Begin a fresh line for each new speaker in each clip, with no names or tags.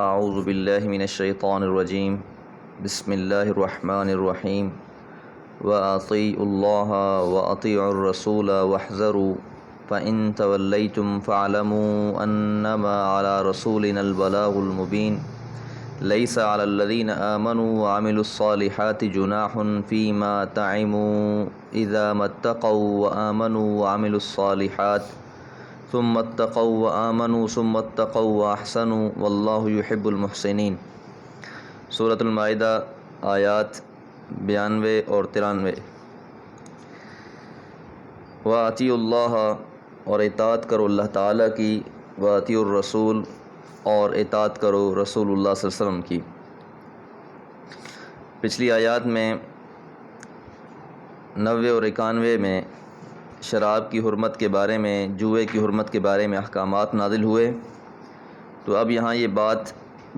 اعوذ باللہ من الشیطان الرجیم بسم اللہ الرحمن الرحیم وَأَطِيعُوا اللَّهَ وَأَطِيعُوا الرَّسُولَ وَاحْذَرُوا فَإِن تَوَلَّيْتُمْ فَاعْلَمُوا أَنَّمَا عَلَى رَسُولِنَا الْبَلَاغُ الْمُبِينُ لَيْسَ عَلَى الَّذِينَ آمَنُوا وَعَمِلُوا الصَّالِحَاتِ جُنَاحٌ فِيمَا طَعِمُوا إِذَا مَا اتَّقَوْا وَآمَنُوا وَعَمِلُوا الصَّالِحَاتِ ثم اتقوا وآمنوا ثم اتقوا وأحسنوا واللہ یحب المحسنین۔ سورۃ المائدہ آیات 92 اور 93۔ وَأَطِیعُوا اللَّهَ، اور اطاعت کرو اللہ تعالیٰ کی، وَأَطِیعُوا الرَّسُولَ، اور اطاعت کرو رسول اللہ صلی اللہ علیہ وسلم کی۔ پچھلی آیات میں 90 اور 91 میں شراب کی حرمت کے بارے میں، جوئے کی حرمت کے بارے میں احکامات نازل ہوئے، تو اب یہاں یہ بات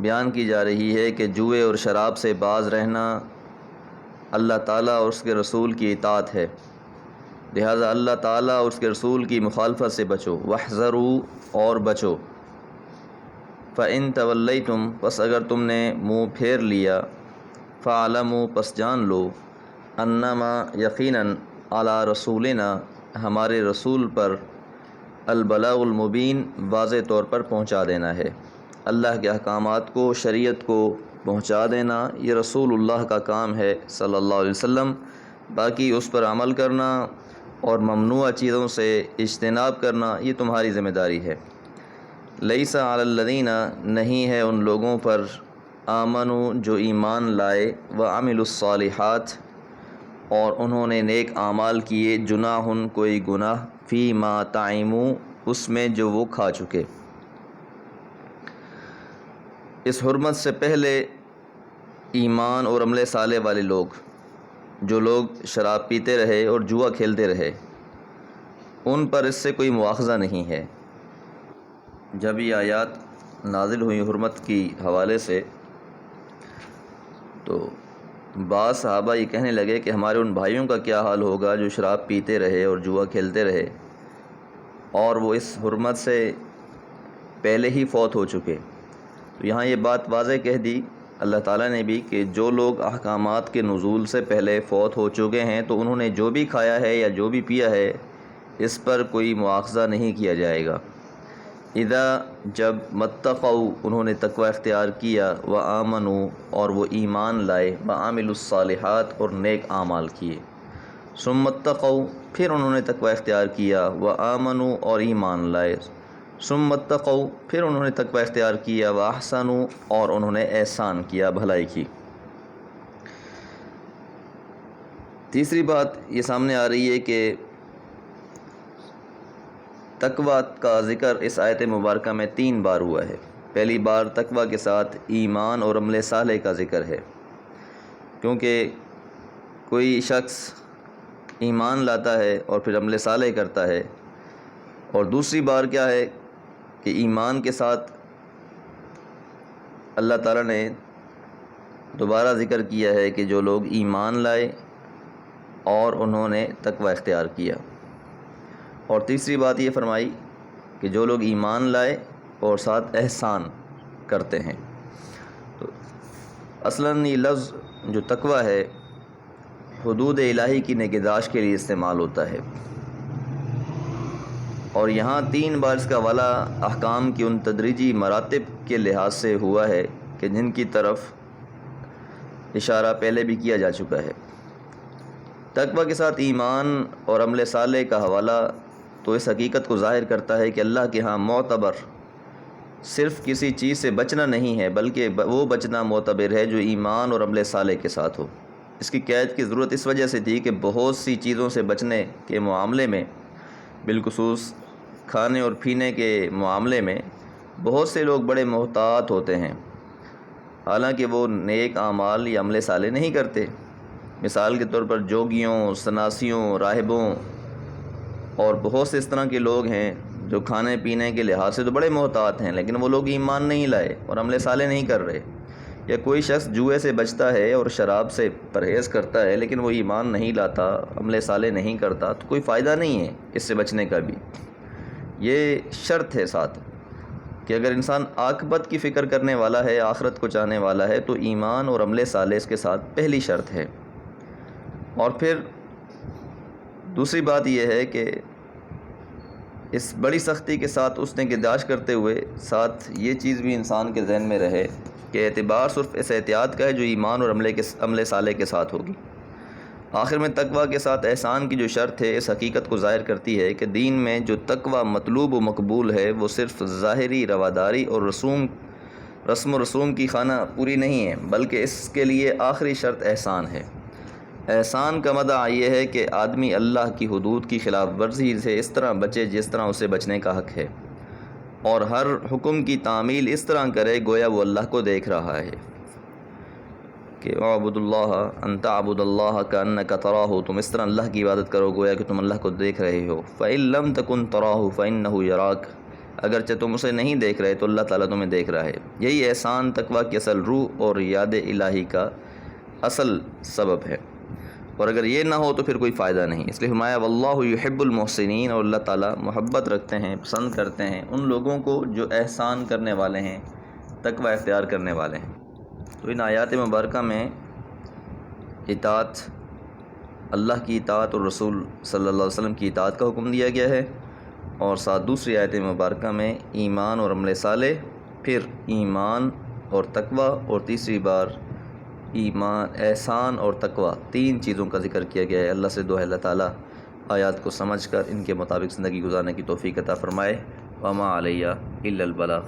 بیان کی جا رہی ہے کہ جوئے اور شراب سے باز رہنا اللہ تعالیٰ اور اس کے رسول کی اطاعت ہے، لہٰذا اللہ تعالیٰ اور اس کے رسول کی مخالفت سے بچو، واحذروا، اور بچو، فَإِن تَوَلَّيْتُمْ، پس اگر تم نے منہ پھیر لیا، فَاعْلَمُوا، پس جان لو، انما، یقیناً، علی رسولنا، ہمارے رسول پر، البلاغ المبین، واضح طور پر پہنچا دینا ہے، اللہ کے احکامات کو، شریعت کو پہنچا دینا، یہ رسول اللہ کا کام ہے صلی اللہ علیہ وسلم۔ باقی اس پر عمل کرنا اور ممنوع چیزوں سے اجتناب کرنا یہ تمہاری ذمہ داری ہے۔ لیس علی الذین، نہیں ہے ان لوگوں پر، آمنوا، جو ایمان لائے، وعملوا الصالحات، اور انہوں نے نیک اعمال کیے، جناح، کوئی گناہ، فیما طعموا، اس میں جو وہ کھا چکے۔ اس حرمت سے پہلے ایمان اور عمل صالح والے لوگ، جو لوگ شراب پیتے رہے اور جوا کھیلتے رہے، ان پر اس سے کوئی مواخذہ نہیں ہے۔ جب یہ آیات نازل ہوئی حرمت کی حوالے سے، تو بعض صحابہ یہ کہنے لگے کہ ہمارے ان بھائیوں کا کیا حال ہوگا جو شراب پیتے رہے اور جوا کھیلتے رہے اور وہ اس حرمت سے پہلے ہی فوت ہو چکے۔ تو یہاں یہ بات واضح کہہ دی اللہ تعالیٰ نے بھی کہ جو لوگ احکامات کے نزول سے پہلے فوت ہو چکے ہیں تو انہوں نے جو بھی کھایا ہے یا جو بھی پیا ہے اس پر کوئی مواخذہ نہیں کیا جائے گا۔ اذا، جب، متقوا، انہوں نے تقوی اختیار کیا، وآمنوا، اور وہ ایمان لائے، وعملوا الصالحات، اور نیک اعمال کیے، ثم اتقوا، پھر انہوں نے تقوی اختیار کیا، وآمنوا، اور ایمان لائے، ثم اتقوا، پھر انہوں نے تقوی اختیار کیا، واحسنوا، اور انہوں نے احسان کیا، بھلائی کی۔ تیسری بات یہ سامنے آ رہی ہے کہ تقوی کا ذکر اس آیت مبارکہ میں 3 بار ہوا ہے۔ پہلی بار تقوی کے ساتھ ایمان اور عمل صالح کا ذکر ہے، کیونکہ کوئی شخص ایمان لاتا ہے اور پھر عمل صالح کرتا ہے، اور دوسری بار کیا ہے کہ ایمان کے ساتھ اللہ تعالیٰ نے دوبارہ ذکر کیا ہے کہ جو لوگ ایمان لائے اور انہوں نے تقوی اختیار کیا، اور تیسری بات یہ فرمائی کہ جو لوگ ایمان لائے اور ساتھ احسان کرتے ہیں۔ تو اصلاً یہ لفظ جو تقوی ہے حدود الہی کی نگہداشت کے لیے استعمال ہوتا ہے، اور یہاں 3 بار اس کا حوالہ احکام کی ان تدریجی مراتب کے لحاظ سے ہوا ہے کہ جن کی طرف اشارہ پہلے بھی کیا جا چکا ہے۔ تقوی کے ساتھ ایمان اور عمل صالح کا حوالہ تو اس حقیقت کو ظاہر کرتا ہے کہ اللہ کے ہاں معتبر صرف کسی چیز سے بچنا نہیں ہے، بلکہ وہ بچنا معتبر ہے جو ایمان اور عمل صالح کے ساتھ ہو۔ اس کی قید کی ضرورت اس وجہ سے تھی کہ بہت سی چیزوں سے بچنے کے معاملے میں، بالخصوص کھانے اور پینے کے معاملے میں، بہت سے لوگ بڑے محتاط ہوتے ہیں، حالانکہ وہ نیک اعمال یا عمل صالح نہیں کرتے۔ مثال کے طور پر جوگیوں، سناسیوں، راہبوں اور بہت سے اس طرح کے لوگ ہیں جو کھانے پینے کے لحاظ سے تو بڑے محتاط ہیں، لیکن وہ لوگ ایمان نہیں لائے اور عمل صالح نہیں کر رہے۔ یا کوئی شخص جوئے سے بچتا ہے اور شراب سے پرہیز کرتا ہے لیکن وہ ایمان نہیں لاتا، عمل صالح نہیں کرتا، تو کوئی فائدہ نہیں ہے اس سے بچنے کا بھی، یہ شرط ہے ساتھ۔ کہ اگر انسان عاقبت کی فکر کرنے والا ہے، آخرت کو چاہنے والا ہے، تو ایمان اور عمل صالح اس کے ساتھ پہلی شرط ہے۔ اور پھر دوسری بات یہ ہے کہ اس بڑی سختی کے ساتھ اس نے نگہداشت کرتے ہوئے ساتھ یہ چیز بھی انسان کے ذہن میں رہے کہ اعتبار صرف اس احتیاط کا ہے جو ایمان اور عمل صالح کے ساتھ ہوگی۔ آخر میں تقویٰ کے ساتھ احسان کی جو شرط ہے اس حقیقت کو ظاہر کرتی ہے کہ دین میں جو تقویٰ مطلوب و مقبول ہے وہ صرف ظاہری رواداری اور رسم و رسوم کی خانہ پوری نہیں ہے، بلکہ اس کے لیے آخری شرط احسان ہے۔ احسان کا مدعا یہ ہے کہ آدمی اللہ کی حدود کی خلاف ورزی سے اس طرح بچے جس طرح اسے بچنے کا حق ہے، اور ہر حکم کی تعمیل اس طرح کرے گویا وہ اللہ کو دیکھ رہا ہے کہ اعبد اللہ ان تعبد اللہ کأنک تراہ، تم اس طرح اللہ کی عبادت کرو گویا کہ تم اللہ کو دیکھ رہے ہو۔ فإن لم تکن تراہ فإنہ یراک، اگرچہ تم اسے نہیں دیکھ رہے تو اللہ تعالیٰ تمہیں دیکھ رہا ہے۔ یہی احسان تقویٰ کی اصل روح اور یاد الہی کا اصل سبب ہے، اور اگر یہ نہ ہو تو پھر کوئی فائدہ نہیں۔ اس لیے فرمایا واللہ یحب المحسنین، اور اللہ تعالیٰ محبت رکھتے ہیں، پسند کرتے ہیں ان لوگوں کو جو احسان کرنے والے ہیں، تقویٰ اختیار کرنے والے ہیں۔ تو ان آیات مبارکہ میں اطاعت، اللہ کی اطاعت اور رسول صلی اللہ علیہ وسلم کی اطاعت کا حکم دیا گیا ہے، اور ساتھ دوسری آیت مبارکہ میں ایمان اور عمل صالح، پھر ایمان اور تقویٰ، اور تیسری بار ایمان، احسان اور تقویٰ، تین چیزوں کا ذکر کیا گیا ہے۔ اللہ سے دعا ہے اللہ تعالیٰ آیات کو سمجھ کر ان کے مطابق زندگی گزارنے کی توفیق عطا فرمائے۔ وما علیہ الا البلاغ۔